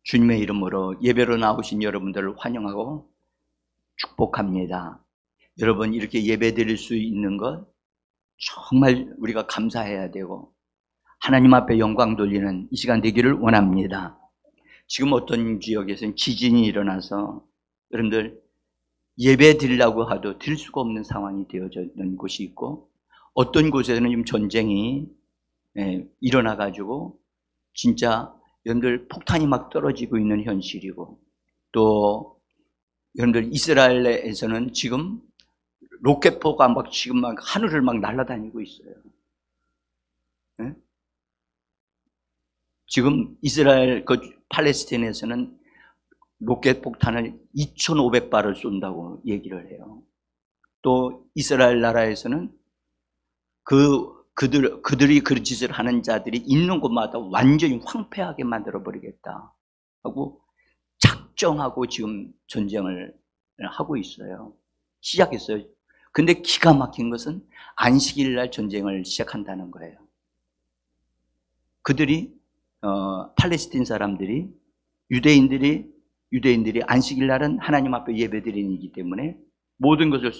주님의 이름으로 예배로 나오신 여러분들을 환영하고 축복합니다. 여러분, 이렇게 예배 드릴 수 있는 것 정말 우리가 감사해야 되고 하나님 앞에 영광 돌리는 이 시간 되기를 원합니다. 지금 어떤 지역에서는 지진이 일어나서 여러분들 예배 드리려고 해도 드릴 수가 없는 상황이 되어져 있는 곳이 있고, 어떤 곳에서는 지금 전쟁이 일어나가지고 진짜 여러분들 폭탄이 막 떨어지고 있는 현실이고, 또 여러분들 이스라엘에서는 지금 로켓포가 막 지금 막 하늘을 막 날아다니고 있어요. 네? 지금 이스라엘 팔레스타인에서는 로켓 폭탄을 2,500발을 쏜다고 얘기를 해요. 또 이스라엘 나라에서는 그들이 그런 짓을 하는 자들이 있는 곳마다 완전히 황폐하게 만들어버리겠다 하고 작정하고 지금 전쟁을 하고 있어요. 시작했어요. 근데 기가 막힌 것은 안식일 날 전쟁을 시작한다는 거예요. 그들이 팔레스틴 사람들이 유대인들이 안식일 날은 하나님 앞에 예배드리는 일이기 때문에 모든 것을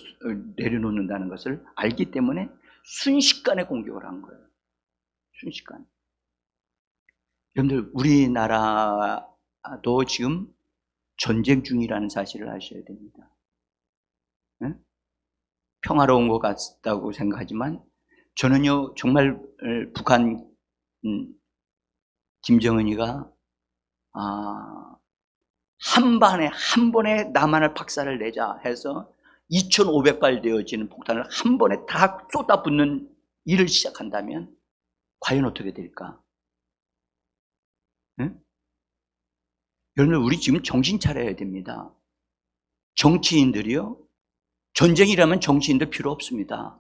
내려놓는다는 것을 알기 때문에 순식간에 공격을 한 거예요. 순식간에. 여러분들, 우리나라도 지금 전쟁 중이라는 사실을 아셔야 됩니다. 네? 평화로운 것 같다고 생각하지만 저는요, 정말 북한 김정은이가 한 번에 남한을 박살을 내자 해서 2,500발 되어지는 폭탄을 한 번에 다 쏟아붓는 일을 시작한다면 과연 어떻게 될까? 네? 여러분, 우리 지금 정신 차려야 됩니다. 정치인들이요, 전쟁이라면 정치인들 필요 없습니다.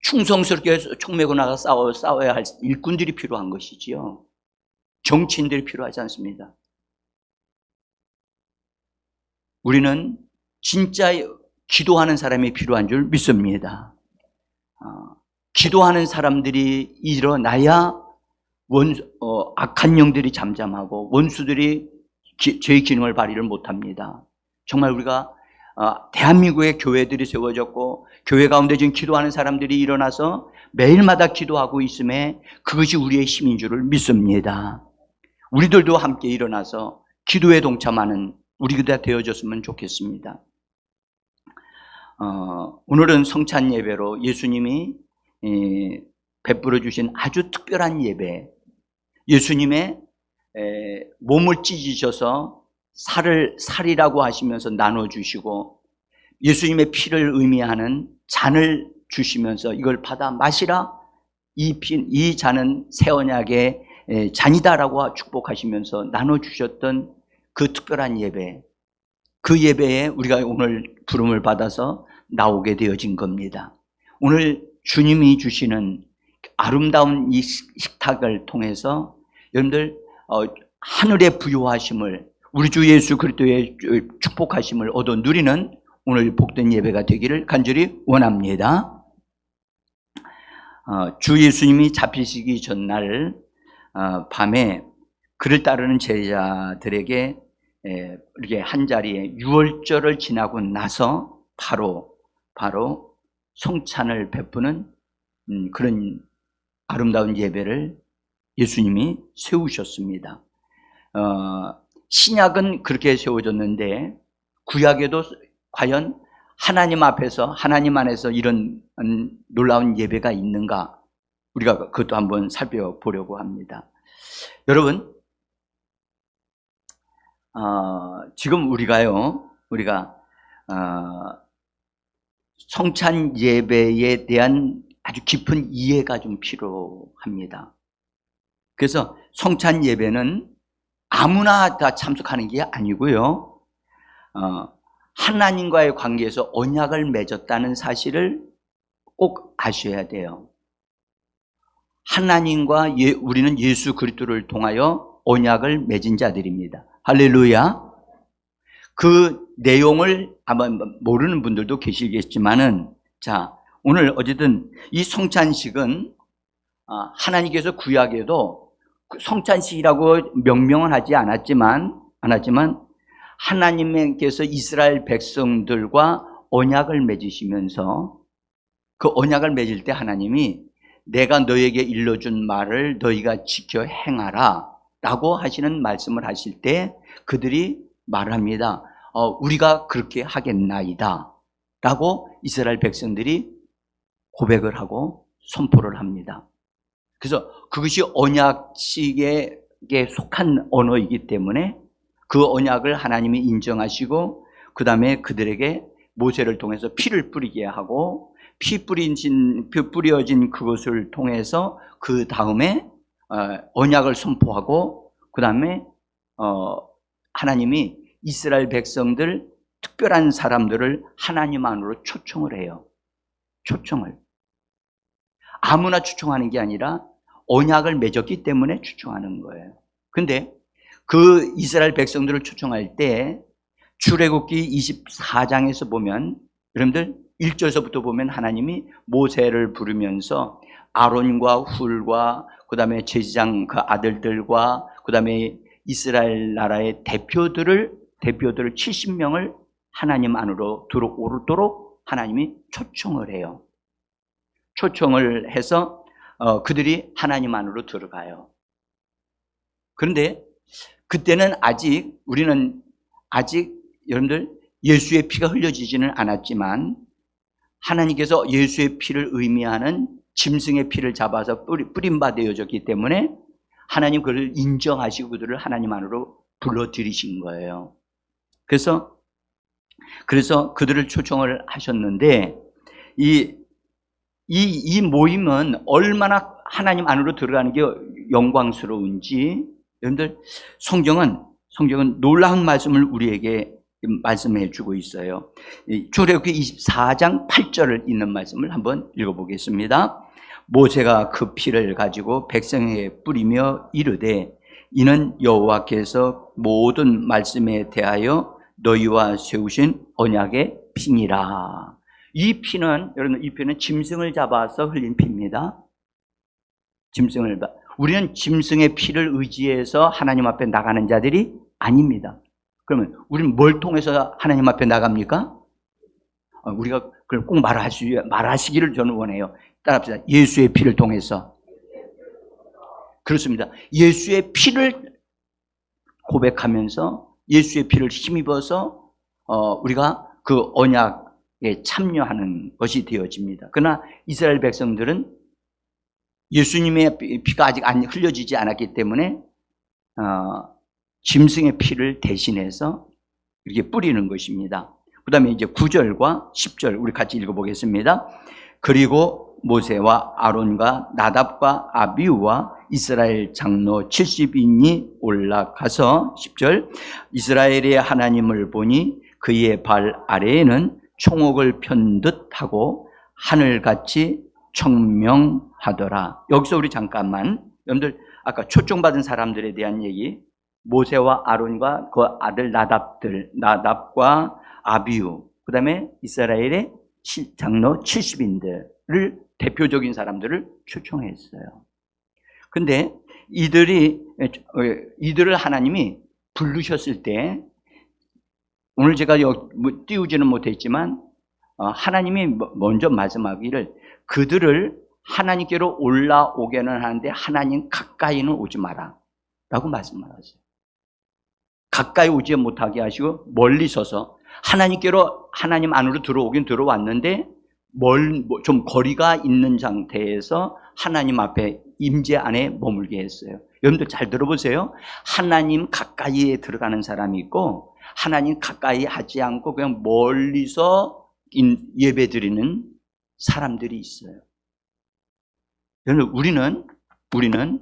충성스럽게 총 메고 나가 싸워야 할 일꾼들이 필요한 것이지요. 정치인들이 필요하지 않습니다. 우리는 진짜 기도하는 사람이 필요한 줄 믿습니다. 기도하는 사람들이 일어나야 악한 영들이 잠잠하고 원수들이 죄의 기능을 발휘를 못합니다. 정말 우리가 대한민국의 교회들이 세워졌고 교회 가운데 지금 기도하는 사람들이 일어나서 매일마다 기도하고 있음에 그것이 우리의 힘인 줄을 믿습니다. 우리들도 함께 일어나서 기도에 동참하는 우리가 되어졌으면 좋겠습니다. 오늘은 성찬 예배로 예수님이 베풀어 주신 아주 특별한 예배, 예수님의 몸을 찢으셔서 살이라고 하시면서 나눠주시고 예수님의 피를 의미하는 잔을 주시면서 이걸 받아 마시라, 이 잔은 새 언약의 잔이다라고 축복하시면서 나눠주셨던 그 특별한 예배, 그 예배에 우리가 오늘 부름을 받아서 나오게 되어진 겁니다. 오늘 주님이 주시는 아름다운 이 식탁을 통해서 여러분들 하늘의 부요하심을, 우리 주 예수 그리스도의 축복하심을 얻어 누리는 오늘 복된 예배가 되기를 간절히 원합니다. 주 예수님이 잡히시기 전날 밤에 그를 따르는 제자들에게 이렇게 한자리에 유월절을 지나고 나서 바로 성찬을 베푸는 그런 아름다운 예배를 예수님이 세우셨습니다. 신약은 그렇게 세워졌는데 구약에도 과연 하나님 앞에서, 하나님 안에서 이런 놀라운 예배가 있는가, 우리가 그것도 한번 살펴보려고 합니다. 여러분, 지금 우리가 성찬 예배에 대한 아주 깊은 이해가 좀 필요합니다. 그래서 성찬 예배는 아무나 다 참석하는 게 아니고요, 하나님과의 관계에서 언약을 맺었다는 사실을 꼭 아셔야 돼요. 하나님과 우리는 예수 그리스도를 통하여 언약을 맺은 자들입니다. 할렐루야. 그 내용을 아마 모르는 분들도 계시겠지만은, 자, 오늘 어쨌든 이 성찬식은 하나님께서 구약에도 성찬식이라고 명명은 하지 않았지만 하나님께서 이스라엘 백성들과 언약을 맺으시면서 그 언약을 맺을 때 하나님이 내가 너에게 일러준 말을 너희가 지켜 행하라 라고 하시는 말씀을 하실 때 그들이 말합니다. 우리가 그렇게 하겠나이다 라고 이스라엘 백성들이 고백을 하고 선포를 합니다. 그래서 그것이 언약식에 속한 언어이기 때문에 그 언약을 하나님이 인정하시고 그 다음에 그들에게 모세를 통해서 피를 뿌리게 하고 피 뿌려진 그것을 통해서 그 다음에 언약을 선포하고 그 다음에 하나님이 이스라엘 백성들 특별한 사람들을 하나님 안으로 초청을 해요. 초청을. 아무나 초청하는 게 아니라 언약을 맺었기 때문에 초청하는 거예요. 근데 그 이스라엘 백성들을 초청할 때 출애굽기 24장에서 보면 여러분들 1절서부터 보면 하나님이 모세를 부르면서 아론과 훌과 그 다음에 제사장 그 아들들과 그 다음에 이스라엘 나라의 대표들을 70명을 하나님 안으로 들어오도록 하나님이 초청을 해요. 초청을 해서 그들이 하나님 안으로 들어가요. 그런데 그때는 우리는 아직 여러분들 예수의 피가 흘려지지는 않았지만 하나님께서 예수의 피를 의미하는 짐승의 피를 잡아서 뿌린 바 되어졌기 때문에 하나님 그를 인정하시고 그들을 하나님 안으로 불러들이신 거예요. 그래서 그들을 초청을 하셨는데 이 모임은 얼마나 하나님 안으로 들어가는 게 영광스러운지 여러분들 성경은 놀라운 말씀을 우리에게 말씀해 주고 있어요. 출애굽기 24장 8절을 있는 말씀을 한번 읽어보겠습니다. 모세가 그 피를 가지고 백성에게 뿌리며 이르되 이는 여호와께서 모든 말씀에 대하여 너희와 세우신 언약의 피니라. 이 피는 짐승을 잡아서 흘린 피입니다. 우리는 짐승의 피를 의지해서 하나님 앞에 나가는 자들이 아닙니다. 그러면 우리는 뭘 통해서 하나님 앞에 나갑니까? 우리가 그걸 꼭 말하시기를 저는 원해요. 따라합시다. 예수의 피를 통해서. 그렇습니다. 예수의 피를 고백하면서 예수의 피를 힘입어서 우리가 그 언약에 참여하는 것이 되어집니다. 그러나 이스라엘 백성들은 예수님의 피가 아직 안 흘려지지 않았기 때문에 짐승의 피를 대신해서 이렇게 뿌리는 것입니다. 그 다음에 이제 9절과 10절 우리 같이 읽어보겠습니다. 그리고 모세와 아론과 나답과 아비우와 이스라엘 장로 70인이 올라가서 10절 이스라엘의 하나님을 보니 그의 발 아래에는 총옥을 편 듯하고 하늘같이 청명하더라. 여기서 우리 잠깐만 여러분들 아까 초청받은 사람들에 대한 얘기 모세와 아론과 그 아들 나답과 아비우 그 다음에 이스라엘의 장로 70인들을 대표적인 사람들을 초청했어요. 근데 이들을 하나님이 부르셨을 때 오늘 제가 띄우지는 못했지만 하나님이 먼저 말씀하기를 그들을 하나님께로 올라오게는 하는데 하나님 가까이는 오지 마라 라고 말씀하셨어요. 가까이 오지 못하게 하시고 멀리 서서 하나님 안으로 들어오긴 들어왔는데 좀 거리가 있는 상태에서 하나님 앞에 임재 안에 머물게 했어요. 여러분들 잘 들어보세요. 하나님 가까이에 들어가는 사람이 있고 하나님 가까이 하지 않고 그냥 멀리서 예배드리는 사람들이 있어요. 여러분 우리는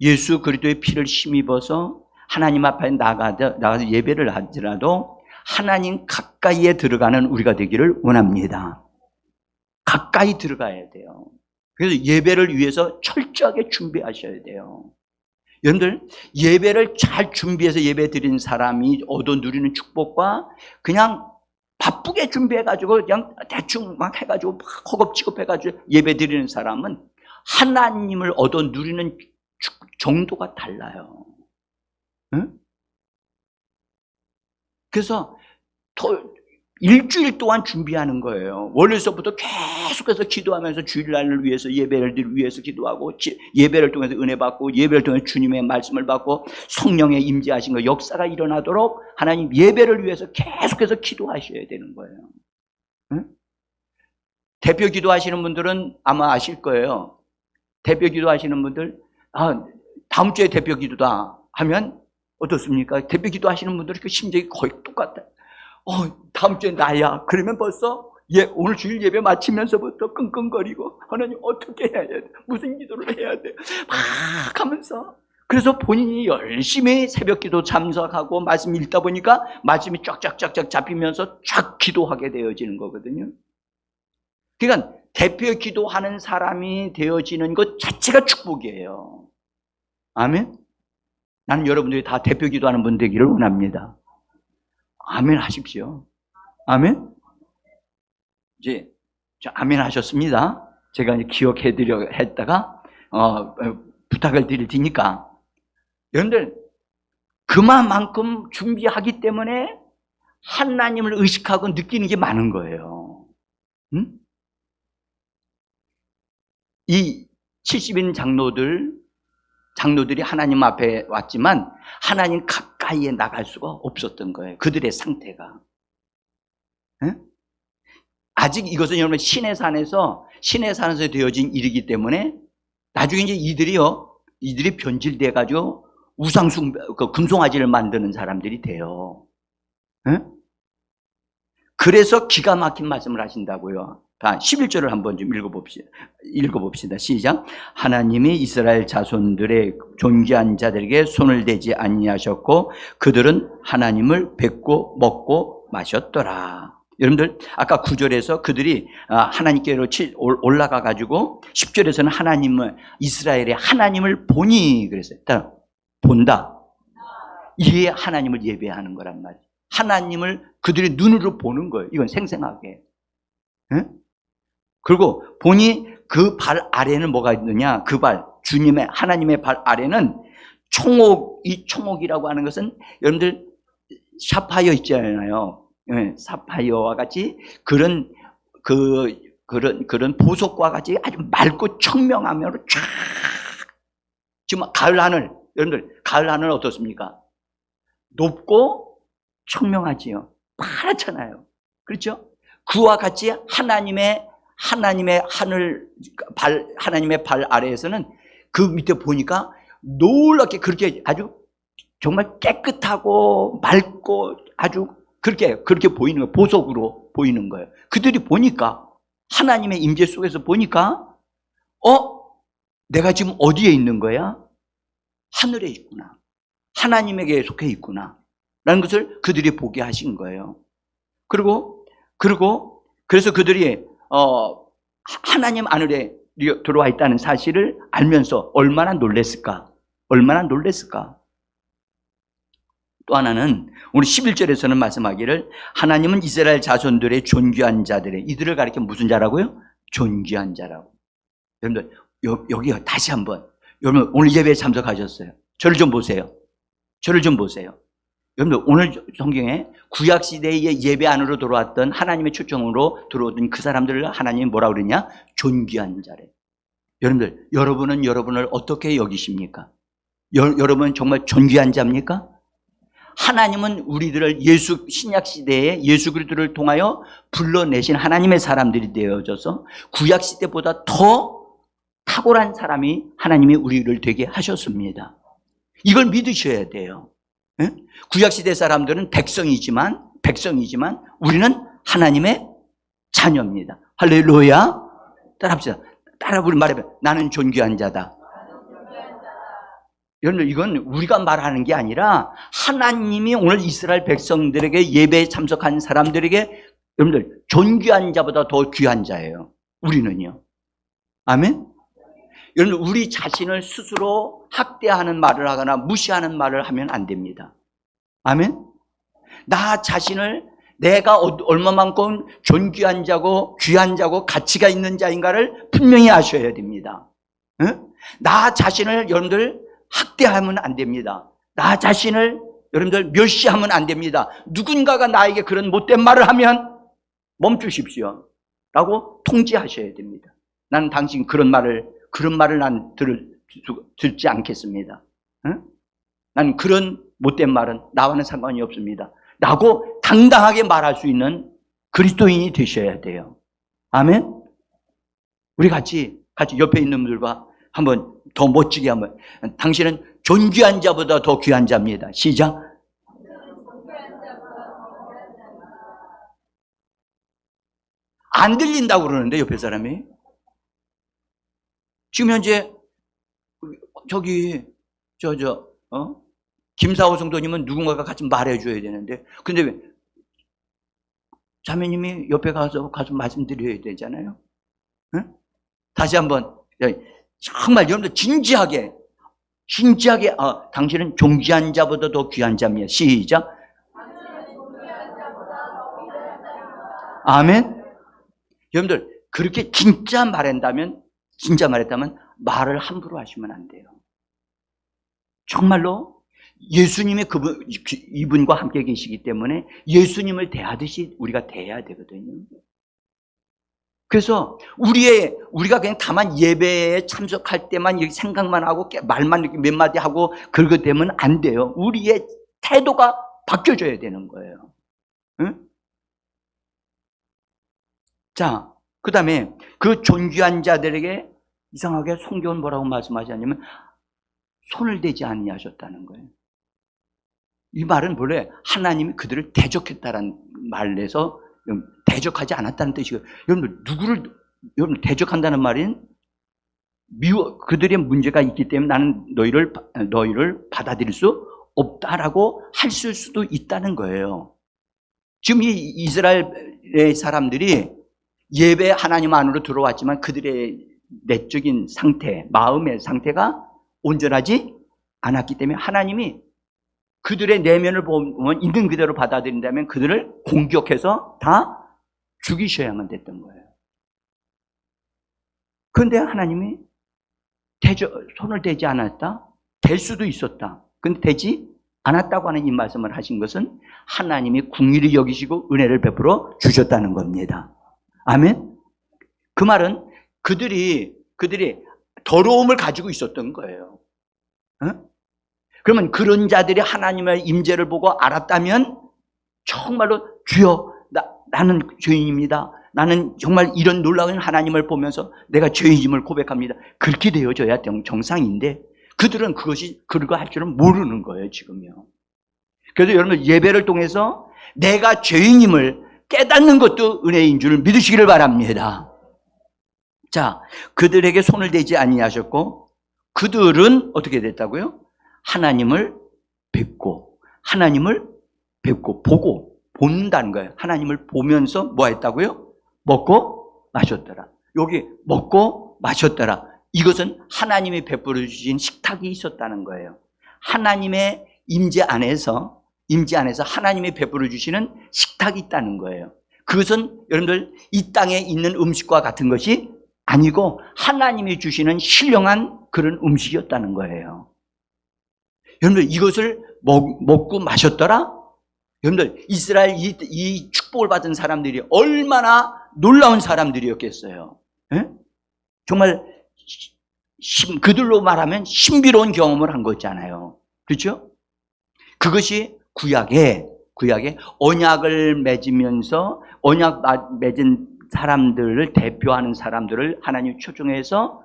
예수 그리스도의 피를 힘입어서 하나님 앞에 나가서 예배를 하더라도 하나님 가까이에 들어가는 우리가 되기를 원합니다. 가까이 들어가야 돼요. 그래서 예배를 위해서 철저하게 준비하셔야 돼요. 여러분들 예배를 잘 준비해서 예배 드리는 사람이 얻어 누리는 축복과 그냥 바쁘게 준비해가지고 그냥 대충 막 해가지고 막 허겁지겁 해가지고 예배 드리는 사람은 하나님을 얻어 누리는 정도가 달라요. 응? 그래서 일주일 동안 준비하는 거예요. 월요일서부터 계속해서 기도하면서 주일날을 위해서, 예배를 위해서 기도하고, 예배를 통해서 은혜 받고, 예배를 통해서 주님의 말씀을 받고, 성령의 임재하신 거 역사가 일어나도록 하나님 예배를 위해서 계속해서 기도하셔야 되는 거예요. 응? 대표 기도하시는 분들은 아마 아실 거예요. 대표 기도하시는 분들, 다음 주에 대표 기도다 하면 어떻습니까? 대표 기도하시는 분들은 그 심정이 거의 똑같아요. 다음 주에 나야. 그러면 벌써 오늘 주일 예배 마치면서부터 끙끙거리고, 하나님 어떻게 해야 돼? 무슨 기도를 해야 돼? 막 하면서. 그래서 본인이 열심히 새벽 기도 참석하고 말씀 읽다 보니까 말씀이 쫙쫙쫙쫙 잡히면서 쫙 기도하게 되어지는 거거든요. 그러니까 대표 기도하는 사람이 되어지는 것 자체가 축복이에요. 아멘? 나는 여러분들이 다 대표 기도하는 분 되기를 원합니다. 아멘 하십시오. 아멘? 이제, 아멘 하셨습니다. 제가 이제 기억해드려 했다가, 부탁을 드릴 테니까. 여러분들, 그만큼 준비하기 때문에 하나님을 의식하고 느끼는 게 많은 거예요. 응? 이 70인 장로들이 하나님 앞에 왔지만 하나님 가까이에 나갈 수가 없었던 거예요. 그들의 상태가. 응? 아직 이것은 여러분 신의 산에서 되어진 일이기 때문에 나중에 이제 이들이 변질돼 가지고 금송아지를 만드는 사람들이 돼요. 응? 그래서 기가 막힌 말씀을 하신다고요. 11절을 한번 좀 읽어봅시다. 시작. 하나님이 이스라엘 자손들의 존귀한 자들에게 손을 대지 아니하셨고 그들은 하나님을 뵙고 먹고 마셨더라. 여러분들 아까 9절에서 그들이 하나님께로 올라가 가지고 10절에서는 이스라엘의 하나님을 보니 그랬어요. 일단 본다. 이게 하나님을 예배하는 거란 말이에요. 하나님을 그들의 눈으로 보는 거예요. 이건 생생하게. 응? 그리고 보니 그 발 아래는 뭐가 있느냐? 그 발, 하나님의 발 아래는 이 총옥이라고 하는 것은 여러분들 사파이어 있잖아요. 네, 사파이어와 같이 그런 보석과 같이 아주 맑고 청명하며 쫙. 지금 여러분들 가을 하늘 어떻습니까? 높고 청명하지요. 파랗잖아요. 그렇죠? 그와 같이 하나님의 발 아래에서는 그 밑에 보니까 놀랍게 그렇게 아주 정말 깨끗하고 맑고 아주 그렇게 보이는 거예요. 보석으로 보이는 거예요. 그들이 보니까 하나님의 임재 속에서 보니까 내가 지금 어디에 있는 거야? 하늘에 있구나. 하나님에게 속해 있구나. 라는 것을 그들이 보게 하신 거예요. 그래서 그들이 하나님 안에 들어와 있다는 사실을 알면서 얼마나 놀랬을까? 또 하나는 우리 11절에서는 말씀하기를 하나님은 이스라엘 자손들의 존귀한 자들의 이들을 가리켜 무슨 자라고요? 존귀한 자라고. 여러분들 여기 다시 한번 여러분 오늘 예배에 참석하셨어요. 저를 좀 보세요. 여러분들 오늘 성경에 구약시대의 예배 안으로 들어왔던 하나님의 초청으로 들어오던 그 사람들을 하나님이 뭐라고 그러냐? 존귀한 자래. 여러분들 여러분은 여러분을 어떻게 여기십니까? 여러분은 정말 존귀한 자입니까? 하나님은 우리들을 신약시대에 예수 그리스도를 통하여 불러내신 하나님의 사람들이 되어져서 구약시대보다 더 탁월한 사람이 하나님이 우리를 되게 하셨습니다. 이걸 믿으셔야 돼요. 구약시대 사람들은 백성이지만 우리는 하나님의 자녀입니다. 할렐루야. 따라합시다. 우리 말해봐. 나는 존귀한 자다. 여러분 이건 우리가 말하는 게 아니라 하나님이 오늘 이스라엘 백성들에게 예배에 참석한 사람들에게 여러분들 존귀한 자보다 더 귀한 자예요. 우리는요. 아멘. 여러분 우리 자신을 스스로 학대하는 말을 하거나 무시하는 말을 하면 안 됩니다. 아멘. 나 자신을 내가 얼마만큼 존귀한 자고 귀한 자고 가치가 있는 자인가를 분명히 아셔야 됩니다. 응? 나 자신을 여러분들 학대하면 안 됩니다. 나 자신을 여러분들 멸시하면 안 됩니다. 누군가가 나에게 그런 못된 말을 하면 멈추십시오 라고 통지하셔야 됩니다. 나는 당신 그런 말을 난 듣지 않겠습니다. 응? 난 그런 못된 말은 나와는 상관이 없습니다 라고 당당하게 말할 수 있는 그리스도인이 되셔야 돼요. 아멘. 우리 같이 옆에 있는 분들과 한번 더 멋지게 한번, 당신은 존귀한 자보다 더 귀한 자입니다. 시작. 안 들린다고 그러는데 옆에 사람이. 지금 현재 저기 김사호 성도님은 누군가가 같이 말해줘야 되는데, 근데 왜 자매님이 옆에 가서 말씀드려야 되잖아요. 응? 다시 한번 정말 여러분들 진지하게 당신은 존귀한 자보다 더 귀한 자입니다. 시작. 아멘. 여러분들 그렇게 진짜 말했다면 말을 함부로 하시면 안 돼요. 정말로 예수님이 이분과 함께 계시기 때문에 예수님을 대하듯이 우리가 대해야 되거든요. 그래서 우리가 그냥 다만 예배에 참석할 때만 이렇게 생각만 하고 말만 이렇게 몇 마디 하고 그러게 되면 안 돼요. 우리의 태도가 바뀌어져야 되는 거예요. 응? 자, 그 다음에 그 존귀한 자들에게 이상하게 성경은 뭐라고 말씀하셨냐면 손을 대지 아니하셨다는 거예요. 이 말은 본래 하나님이 그들을 대적했다는 말에서 대적하지 않았다는 뜻이고요. 여러분 대적한다는 말은 그들의 문제가 있기 때문에 나는 너희를 받아들일 수 없다라고 했을 수도 있다는 거예요. 지금 이 이스라엘의 사람들이 예배 하나님 안으로 들어왔지만 그들의 내적인 상태, 마음의 상태가 온전하지 않았기 때문에 하나님이 그들의 내면을 보면 있는 그대로 받아들인다면 그들을 공격해서 다 죽이셔야만 됐던 거예요. 그런데 하나님이 손을 대지 않았다? 될 수도 있었다. 그런데 되지 않았다고 하는 이 말씀을 하신 것은 하나님이 궁일이 여기시고 은혜를 베풀어 주셨다는 겁니다. 아멘? 그 말은 그들이 더러움을 가지고 있었던 거예요. 어? 그러면 그런 자들이 하나님의 임재를 보고 알았다면 정말로 주여 나는 죄인입니다. 나는 정말 이런 놀라운 하나님을 보면서 내가 죄인임을 고백합니다. 그렇게 되어져야 정상인데 그들은 그거 할 줄은 모르는 거예요, 지금요. 그래서 여러분 예배를 통해서 내가 죄인임을 깨닫는 것도 은혜인 줄 믿으시기를 바랍니다. 자, 그들에게 손을 대지 아니하셨고 그들은 어떻게 됐다고요? 하나님을 보고 본다는 거예요. 하나님을 보면서 뭐 했다고요? 먹고 마셨더라. 여기 먹고 마셨더라. 이것은 하나님이 베풀어 주신 식탁이 있었다는 거예요. 하나님의 임재 안에서 하나님이 베풀어 주시는 식탁이 있다는 거예요. 그것은 여러분들 이 땅에 있는 음식과 같은 것이 아니고 하나님이 주시는 신령한 그런 음식이었다는 거예요. 여러분들 이것을 먹고 마셨더라? 여러분들 이스라엘 이 축복을 받은 사람들이 얼마나 놀라운 사람들이었겠어요. 에? 정말 그들로 말하면 신비로운 경험을 한 거잖아요. 그렇죠? 그것이 구약에 언약을 맺으면서 언약 맺은 사람들을 대표하는 사람들을 하나님이 초청해서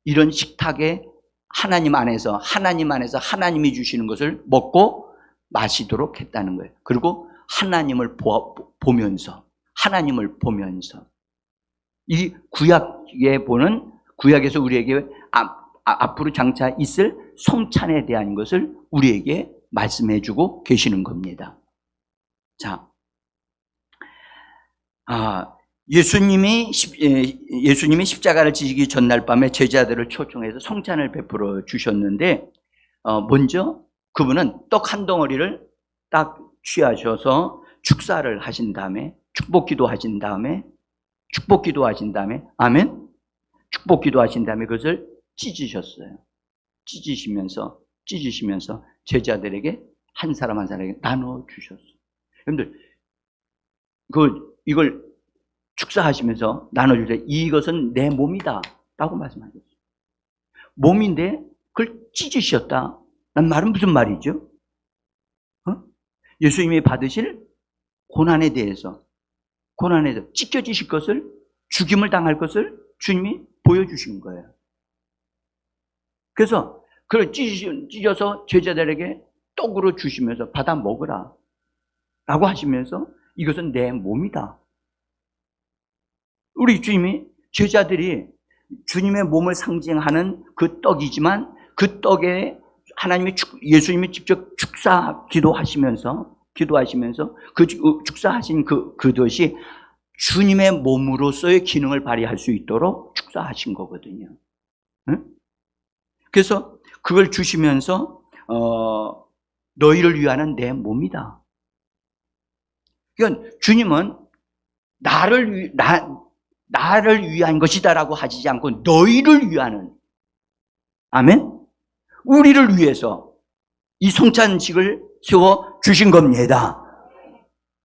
이런 식탁에 하나님 안에서 하나님이 주시는 것을 먹고 마시도록 했다는 거예요. 그리고 하나님을 보면서 이 구약에서 우리에게 앞으로 장차 있을 성찬에 대한 것을 우리에게 말씀해 주고 계시는 겁니다. 자, 예수님이 십자가를 지시기 전날 밤에 제자들을 초청해서 성찬을 베풀어 주셨는데 먼저 그분은 떡 한 덩어리를 딱 취하셔서 축사를 하신 다음에 축복기도 하신 다음에 아멘. 축복기도 하신 다음에 그것을 찢으셨어요. 찢으시면서 제자들에게 한 사람 한 사람에게 나눠 주셨어요. 여러분들, 이걸 축사하시면서 나눠줄 때 이것은 내 몸이다 라고 말씀하셨어요. 몸인데 그걸 찢으셨다. 란 말은 무슨 말이죠? 예수님이 받으실 고난에 대해서 찢겨지실 것을, 죽임을 당할 것을 주님이 보여주신 거예요. 그래서 그걸 찢어서 제자들에게 떡으로 주시면서 받아 먹으라 라고 하시면서 이것은 내 몸이다. 우리 주님이, 제자들이 주님의 몸을 상징하는 그 떡이지만 그 떡에 예수님이 직접 기도하시면서 그 축사하신 그것이 주님의 몸으로서의 기능을 발휘할 수 있도록 축사하신 거거든요. 응? 그래서 그걸 주시면서 너희를 위하는 내 몸이다. 그러니까 주님은 나를 위한 것이다라고 하시지 않고 너희를 위하는, 아멘? 우리를 위해서 이 성찬식을 세워 주신 겁니다.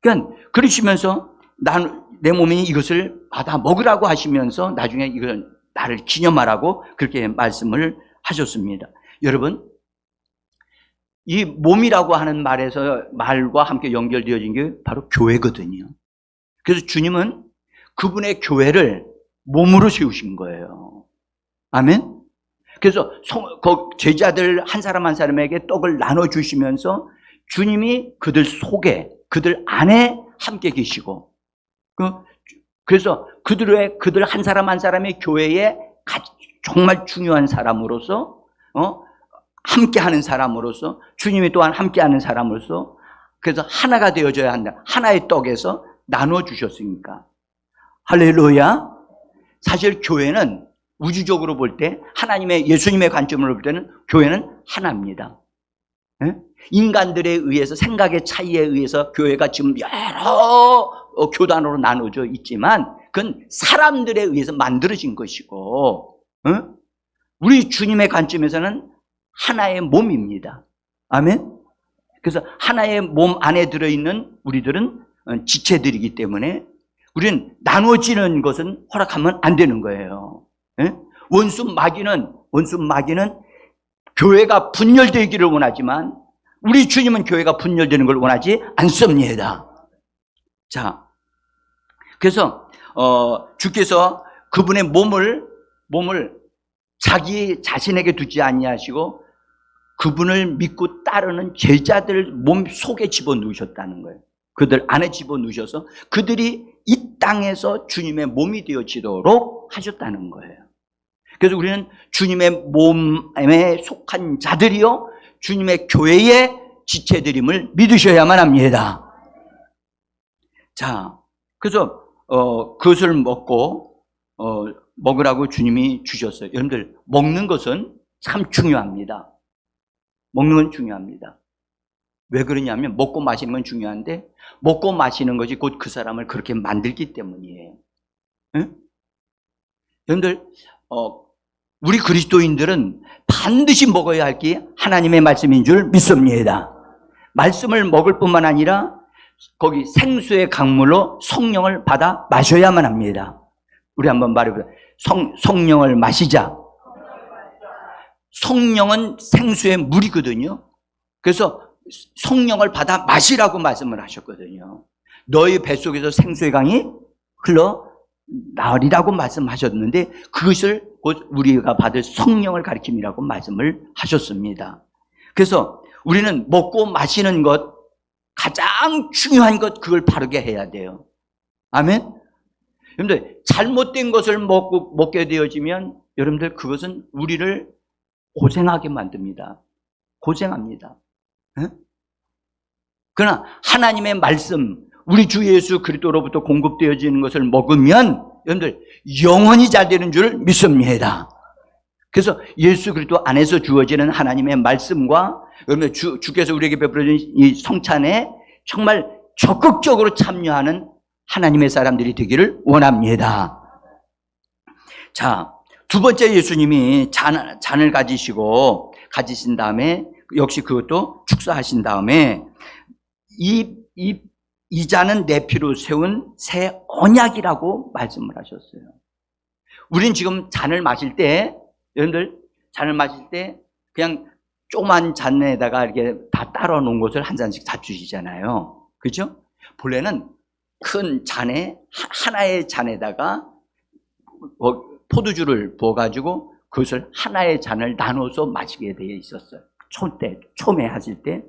그러니까 그러시면서 내 몸이 이것을 받아 먹으라고 하시면서 나중에 이건 나를 기념하라고 그렇게 말씀을 하셨습니다. 여러분, 이 몸이라고 하는 말과 함께 연결되어진 게 바로 교회거든요. 그래서 주님은 그분의 교회를 몸으로 세우신 거예요. 아멘? 그래서 제자들 한 사람 한 사람에게 떡을 나눠주시면서 주님이 그들 속에, 그들 안에 함께 계시고, 그래서 그들 한 사람 한 사람의 교회에 정말 중요한 사람으로서, 함께하는 사람으로서, 주님이 또한 함께하는 사람으로서, 그래서 하나가 되어져야 한다. 하나의 떡에서 나눠주셨으니까. 할렐루야. 사실 교회는 우주적으로 볼 때, 예수님의 관점으로 볼 때는 교회는 하나입니다. 인간들에 의해서, 생각의 차이에 의해서 교회가 지금 여러 교단으로 나눠져 있지만 그건 사람들에 의해서 만들어진 것이고, 우리 주님의 관점에서는 하나의 몸입니다. 아멘? 그래서 하나의 몸 안에 들어있는 우리들은 지체들이기 때문에 우리는 나눠지는 것은 허락하면 안 되는 거예요. 원수 마귀는 교회가 분열되기를 원하지만 우리 주님은 교회가 분열되는 걸 원하지 않습니다. 자, 그래서 주께서 그분의 몸을 자기 자신에게 두지 아니하시고 그분을 믿고 따르는 제자들 몸 속에 집어넣으셨다는 거예요. 그들 안에 집어넣으셔서 그들이 이 땅에서 주님의 몸이 되어지도록 하셨다는 거예요. 그래서 우리는 주님의 몸에 속한 자들이요, 주님의 교회의 지체들임을 믿으셔야만 합니다. 자, 그래서 그것을 먹으라고 주님이 주셨어요. 여러분들, 먹는 것은 참 중요합니다. 먹는 건 중요합니다. 왜 그러냐면 먹고 마시는 건 중요한데 먹고 마시는 것이 곧 그 사람을 그렇게 만들기 때문이에요. 응? 여러분들, 우리 그리스도인들은 반드시 먹어야 할 게 하나님의 말씀인 줄 믿습니다. 말씀을 먹을 뿐만 아니라 거기 생수의 강물로 성령을 받아 마셔야만 합니다. 우리 한번 말해보자. 성령을 마시자. 성령은 생수의 물이거든요. 그래서 성령을 받아 마시라고 말씀을 하셨거든요. 너희 뱃속에서 생수의 강이 흘러나오리라고 말씀하셨는데 그것을 곧 우리가 받을 성령을 가리킴이라고 말씀을 하셨습니다. 그래서 우리는 먹고 마시는 것, 가장 중요한 것, 그걸 바르게 해야 돼요. 아멘? 여러분들, 잘못된 것을 먹게 되어지면 여러분들 그것은 우리를 고생하게 만듭니다. 고생합니다. 응? 그러나 하나님의 말씀, 우리 주 예수 그리스도로부터 공급되어지는 것을 먹으면 여러분들 영원히 잘 되는 줄 믿습니다. 그래서 예수 그리스도 안에서 주어지는 하나님의 말씀과 여러분 주께서 우리에게 베풀어준 이 성찬에 정말 적극적으로 참여하는 하나님의 사람들이 되기를 원합니다. 자, 두 번째 예수님이 잔을 가지신 다음에 역시 그것도 축사하신 다음에 이 잔은 내 피로 세운 새 언약이라고 말씀을 하셨어요. 우린 지금 잔을 마실 때, 여러분들 잔을 마실 때 그냥 조그만 잔에다가 이렇게 다 따로 놓은 것을 한 잔씩 다 주시잖아요. 그죠? 본래는 큰 잔에, 하나의 잔에다가 포도주를 부어가지고 그것을 하나의 잔을 나눠서 마시게 되어 있었어요. 처음에 하실 때.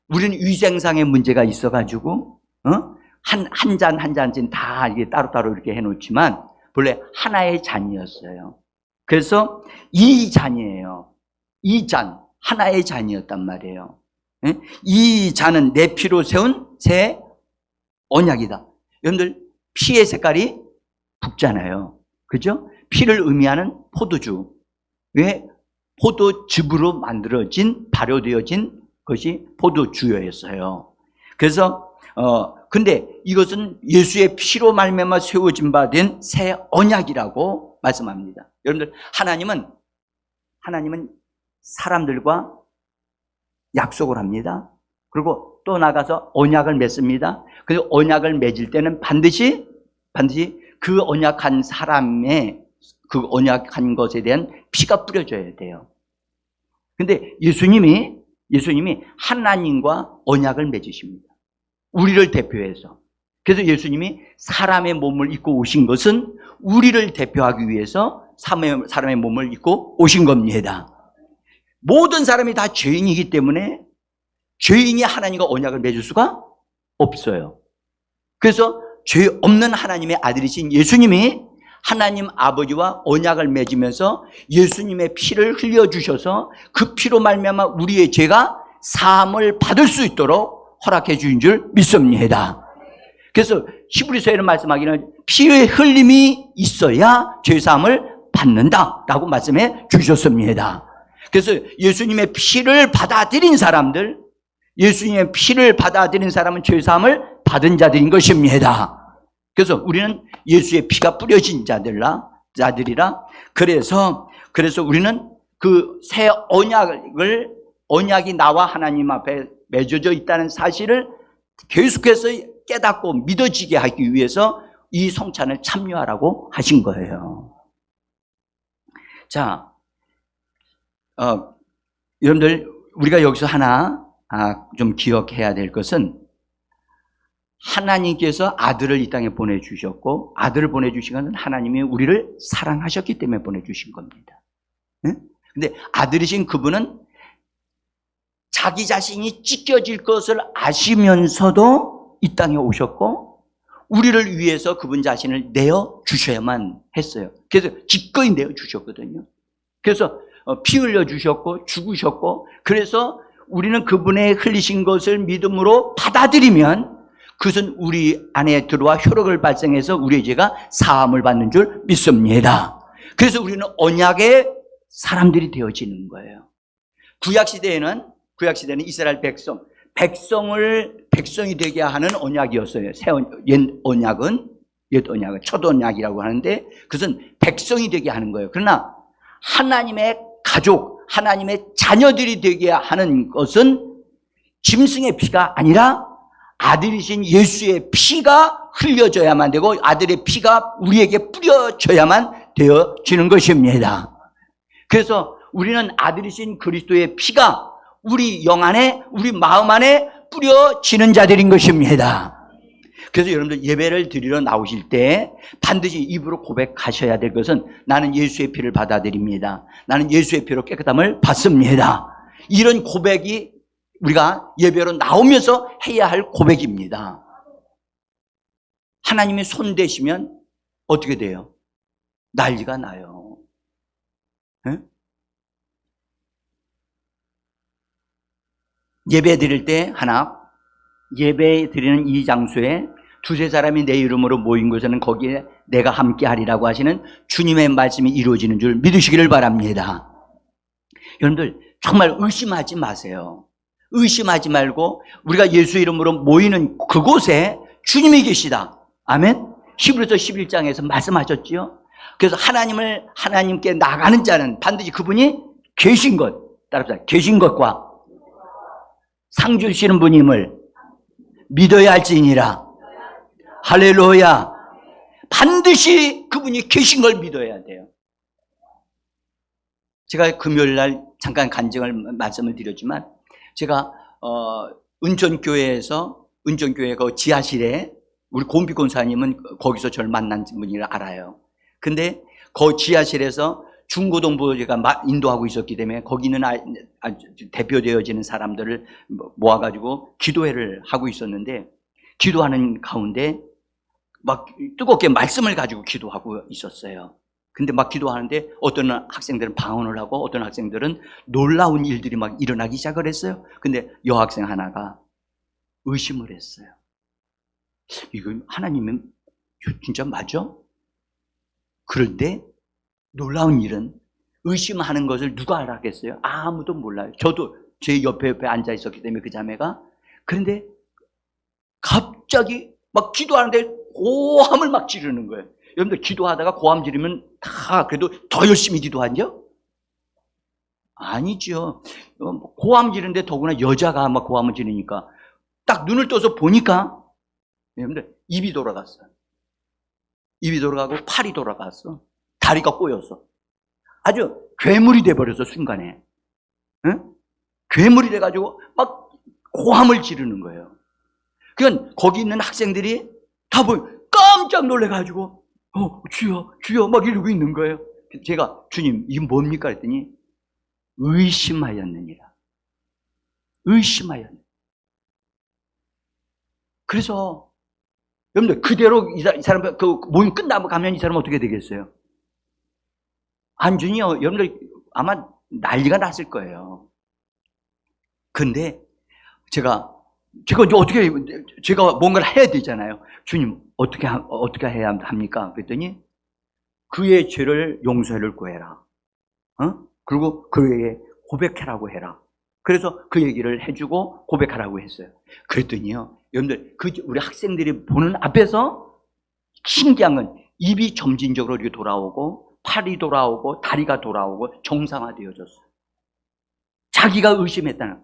우리는 위생상의 문제가 있어가지고, 한 잔씩 다 이게 따로따로 이렇게 해놓지만, 본래 하나의 잔이었어요. 그래서 이 잔이에요. 이 잔, 하나의 잔이었단 말이에요. 이 잔은 내 피로 세운 새 언약이다. 여러분들, 피의 색깔이 붉잖아요. 그죠? 피를 의미하는 포도주. 왜? 포도즙으로 만들어진, 발효되어진 것이 포도주였어요. 그래서, 근데 이것은 예수의 피로 말미암아 세워진 바 된 새 언약이라고 말씀합니다. 여러분들, 하나님은 사람들과 약속을 합니다. 그리고 또 나가서 언약을 맺습니다. 그리고 언약을 맺을 때는 반드시 그 언약한 사람의 그 언약한 것에 대한 피가 뿌려져야 돼요. 근데 예수님이 하나님과 언약을 맺으십니다. 우리를 대표해서. 그래서 예수님이 사람의 몸을 입고 오신 것은 우리를 대표하기 위해서 사람의 몸을 입고 오신 겁니다. 모든 사람이 다 죄인이기 때문에 죄인이 하나님과 언약을 맺을 수가 없어요. 그래서 죄 없는 하나님의 아들이신 예수님이 하나님 아버지와 언약을 맺으면서 예수님의 피를 흘려주셔서 그 피로 말미암아 우리의 죄가 사함을 받을 수 있도록 허락해 주신 줄 믿습니다. 그래서 히브리서에는 말씀하기는 피의 흘림이 있어야 죄 사함을 받는다라고 말씀해 주셨습니다. 그래서 예수님의 피를 받아들인 사람은 죄 사함을 받은 자들인 것입니다. 그래서 우리는 예수의 피가 뿌려진 자들이라 그래서 우리는 그 새 언약이 나와 하나님 앞에 맺어져 있다는 사실을 계속해서 깨닫고 믿어지게 하기 위해서 이 성찬을 참여하라고 하신 거예요. 자, 여러분들 우리가 여기서 하나 좀 기억해야 될 것은 하나님께서 아들을 이 땅에 보내주셨고 아들을 보내주신 것은 하나님이 우리를 사랑하셨기 때문에 보내주신 겁니다. 근데 아들이신 그분은 자기 자신이 찢겨질 것을 아시면서도 이 땅에 오셨고 우리를 위해서 그분 자신을 내어주셔야만 했어요. 그래서 기꺼이 내어주셨거든요. 그래서 피 흘려주셨고 죽으셨고 그래서 우리는 그분의 흘리신 것을 믿음으로 받아들이면 그것은 우리 안에 들어와 효력을 발생해서 우리의 죄가 사함을 받는 줄 믿습니다. 그래서 우리는 언약의 사람들이 되어지는 거예요. 구약시대에는 이스라엘 백성이 되게 하는 언약이었어요. 옛 언약은 첫 언약이라고 하는데 그것은 백성이 되게 하는 거예요. 그러나 하나님의 가족, 하나님의 자녀들이 되게 하는 것은 짐승의 피가 아니라 아들이신 예수의 피가 흘려져야만 되고 아들의 피가 우리에게 뿌려져야만 되어지는 것입니다. 그래서 우리는 아들이신 그리스도의 피가 우리 영 안에, 우리 마음 안에 뿌려지는 자들인 것입니다. 그래서 여러분들 예배를 드리러 나오실 때 반드시 입으로 고백하셔야 될 것은 나는 예수의 피를 받아들입니다. 나는 예수의 피로 깨끗함을 받습니다. 이런 고백이 우리가 예배로 나오면서 해야 할 고백입니다. 하나님이 손 대시면 어떻게 돼요? 난리가 나요. 네? 예배 드릴 때 예배 드리는 이 장소에 두세 사람이 내 이름으로 모인 곳에는 거기에 내가 함께 하리라고 하시는 주님의 말씀이 이루어지는 줄 믿으시기를 바랍니다. 여러분들 정말 의심하지 마세요. 의심하지 말고 우리가 예수 이름으로 모이는 그곳에 주님이 계시다. 아멘. 히브리서 11장에서 말씀하셨지요. 그래서 하나님께 나가는 자는 반드시 그분이 계신 것, 따라합시다. 계신 것과 상 주시는 분임을 믿어야 할지니라. 할렐루야. 반드시 그분이 계신 걸 믿어야 돼요. 제가 금요일 날 잠깐 간증을 말씀을 드렸지만, 제가 은전교회 그 지하실에 우리 곰비 권사님은 거기서 저를 만난 분이라 알아요. 근데 그 지하실에서 중고등부 제가 인도하고 있었기 때문에 거기는 대표되어지는 사람들을 모아가지고 기도회를 하고 있었는데, 기도하는 가운데 막 뜨겁게 말씀을 가지고 기도하고 있었어요. 근데 막 기도하는데 어떤 학생들은 방언을 하고 어떤 학생들은 놀라운 일들이 막 일어나기 시작을 했어요. 근데 여학생 하나가 의심을 했어요. 이거 하나님은 진짜 맞아? 그런데 놀라운 일은 의심하는 것을 누가 알았겠어요? 아무도 몰라요. 저도 제 옆에 앉아 있었기 때문에 그 자매가. 그런데 갑자기 막 기도하는데 고함을 막 지르는 거예요. 여러분들 기도하다가 고함 지르면 다 그래도 더 열심히 기도하죠? 아니죠. 고함 지르는데 더구나 여자가 막 고함을 지르니까 딱 눈을 떠서 보니까 여러분들 입이 돌아갔어요. 입이 돌아가고 팔이 돌아갔어. 다리가 꼬였어. 아주 괴물이 돼버렸어, 순간에. 응? 괴물이 돼가지고 막 고함을 지르는 거예요. 그건 거기 있는 학생들이 다 깜짝 놀래가지고 주여 주여 막 이러고 있는 거예요. 제가 주님 이게 뭡니까 했더니 의심하였느니라. 의심하였느니라. 그래서 여러분들 그대로 이 사람 그 모임 끝나고 가면 이 사람은 어떻게 되겠어요? 안준이요, 여러분들 아마 난리가 났을 거예요. 근데 제가 어떻게, 제가 뭔가를 해야 되잖아요. 주님, 어떻게 해야 합니까? 그랬더니, 그의 죄를 용서를 구해라. 그리고 그에게 고백하라고 해라. 그래서 그 얘기를 해주고 고백하라고 했어요. 그랬더니요, 여러분들, 우리 학생들이 보는 앞에서 신기한 건 입이 점진적으로 이렇게 돌아오고, 팔이 돌아오고, 다리가 돌아오고, 정상화되어졌어요. 자기가 의심했다는.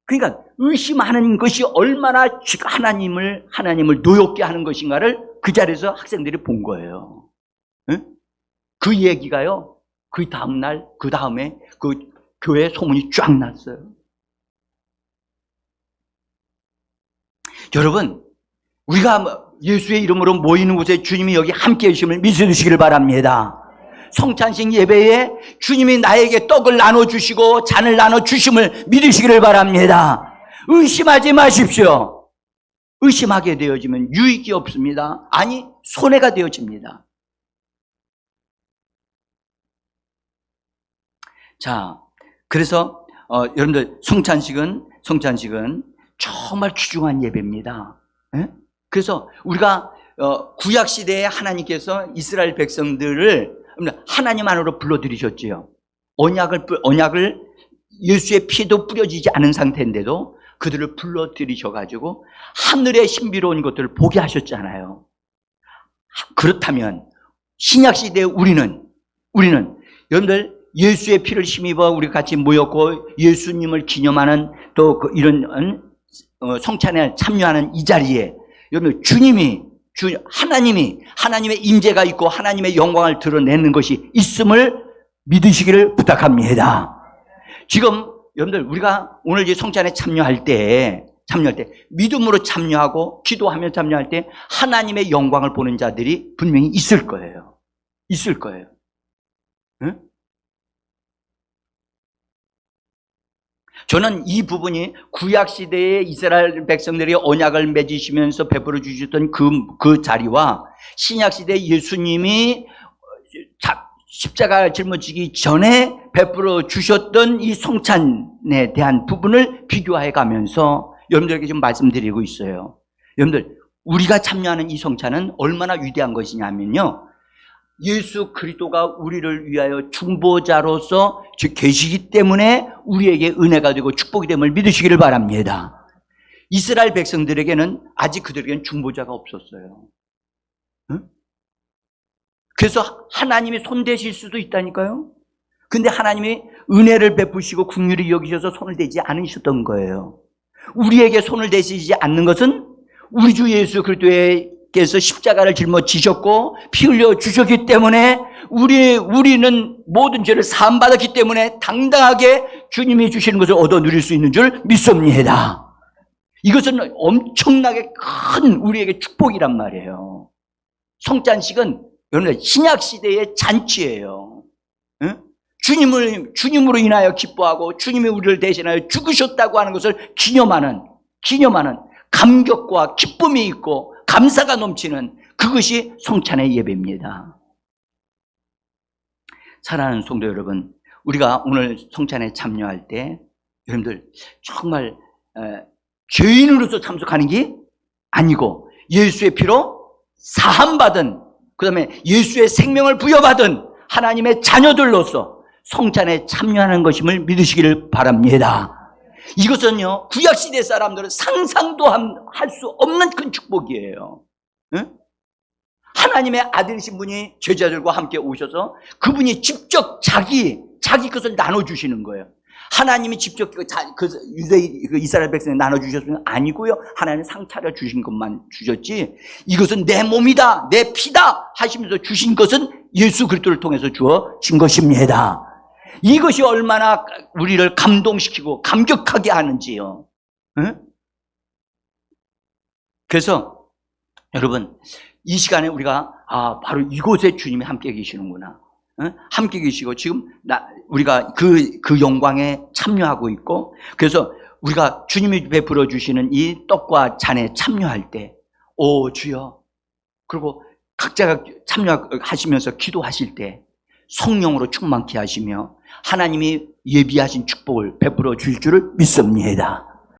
그러니까 의심하는 것이 얼마나 하나님을 노엽게 하는 것인가를 그 자리에서 학생들이 본 거예요. 응? 그 얘기가요, 그 다음날, 그 다음에 그 교회에 소문이 쫙 났어요. 여러분, 우리가 예수의 이름으로 모이는 곳에 주님이 여기 함께 계심을 믿으시길 바랍니다. 성찬식 예배에 주님이 나에게 떡을 나눠주시고 잔을 나눠주심을 믿으시기를 바랍니다. 의심하지 마십시오. 의심하게 되어지면 유익이 없습니다. 아니, 손해가 되어집니다. 자, 그래서 여러분들 성찬식은 정말 귀중한 예배입니다. 예? 그래서 우리가 구약시대에 하나님께서 이스라엘 백성들을 하나님 안으로 불러들이셨지요. 언약을 예수의 피도 뿌려지지 않은 상태인데도 그들을 불러들이셔가지고 하늘의 신비로운 것들을 보게 하셨잖아요. 그렇다면 신약시대에 우리는 여러분들 예수의 피를 힘입어 우리 같이 모였고 예수님을 기념하는 또 이런 성찬에 참여하는 이 자리에 여러분 하나님의 임재가 있고 하나님의 영광을 드러내는 것이 있음을 믿으시기를 부탁합니다. 지금 여러분들 우리가 오늘 이 성찬에 참여할 때 믿음으로 참여하고 기도하며 참여할 때 하나님의 영광을 보는 자들이 분명히 있을 거예요. 응? 저는 이 부분이 구약시대에 이스라엘 백성들이 언약을 맺으시면서 베풀어 주셨던 그 자리와 신약시대 예수님이 십자가 짊어지기 전에 베풀어 주셨던 이 성찬에 대한 부분을 비교해 가면서 여러분들에게 지금 말씀드리고 있어요. 여러분들, 우리가 참여하는 이 성찬은 얼마나 위대한 것이냐면요, 예수 그리스도가 우리를 위하여 중보자로서 계시기 때문에 우리에게 은혜가 되고 축복이 됨을 믿으시기를 바랍니다. 이스라엘 백성들에게는 아직 그들에게는 중보자가 없었어요. 응? 그래서 하나님이 손대실 수도 있다니까요. 근데 하나님이 은혜를 베푸시고 긍휼히 여기셔서 손을 대지 않으셨던 거예요. 우리에게 손을 대시지 않는 것은 우리 주 예수 그리스도께서 십자가를 짊어지셨고 피 흘려 주셨기 때문에 우리는 모든 죄를 사함받았기 때문에 당당하게 주님이 주시는 것을 얻어 누릴 수 있는 줄 믿습니다. 이것은 엄청나게 큰 우리에게 축복이란 말이에요. 성찬식은 여러분 신약 시대의 잔치예요. 응? 주님으로 인하여 기뻐하고 주님이 우리를 대신하여 죽으셨다고 하는 것을 기념하는 감격과 기쁨이 있고 감사가 넘치는 그것이 성찬의 예배입니다. 사랑하는 성도 여러분, 우리가 오늘 성찬에 참여할 때 여러분들 정말 죄인으로서 참석하는 게 아니고 예수의 피로 사함받은, 그 다음에 예수의 생명을 부여받은 하나님의 자녀들로서 성찬에 참여하는 것임을 믿으시기를 바랍니다. 이것은요, 구약시대 사람들은 상상도 할 수 없는 큰 축복이에요. 응? 하나님의 아들이신 분이 제자들과 함께 오셔서 그분이 직접 자기 것을 나눠주시는 거예요. 하나님이 직접 이스라엘 백성에 나눠주셨으면 아니고요. 하나님 상 차려주신 것만 주셨지, 이것은 내 몸이다, 내 피다 하시면서 주신 것은 예수 그리스도를 통해서 주어진 것입니다. 이것이 얼마나 우리를 감동시키고 감격하게 하는지요. 응? 그래서 여러분, 이 시간에 우리가 바로 이곳에 주님이 함께 계시는구나, 응? 함께 계시고 지금 우리가 그 영광에 참여하고 있고, 그래서 우리가 주님이 베풀어 주시는 이 떡과 잔에 참여할 때, 오 주여, 그리고 각자가 참여하시면서 기도하실 때 성령으로 충만케 하시며 하나님이 예비하신 축복을 베풀어 줄 줄을 믿습니다.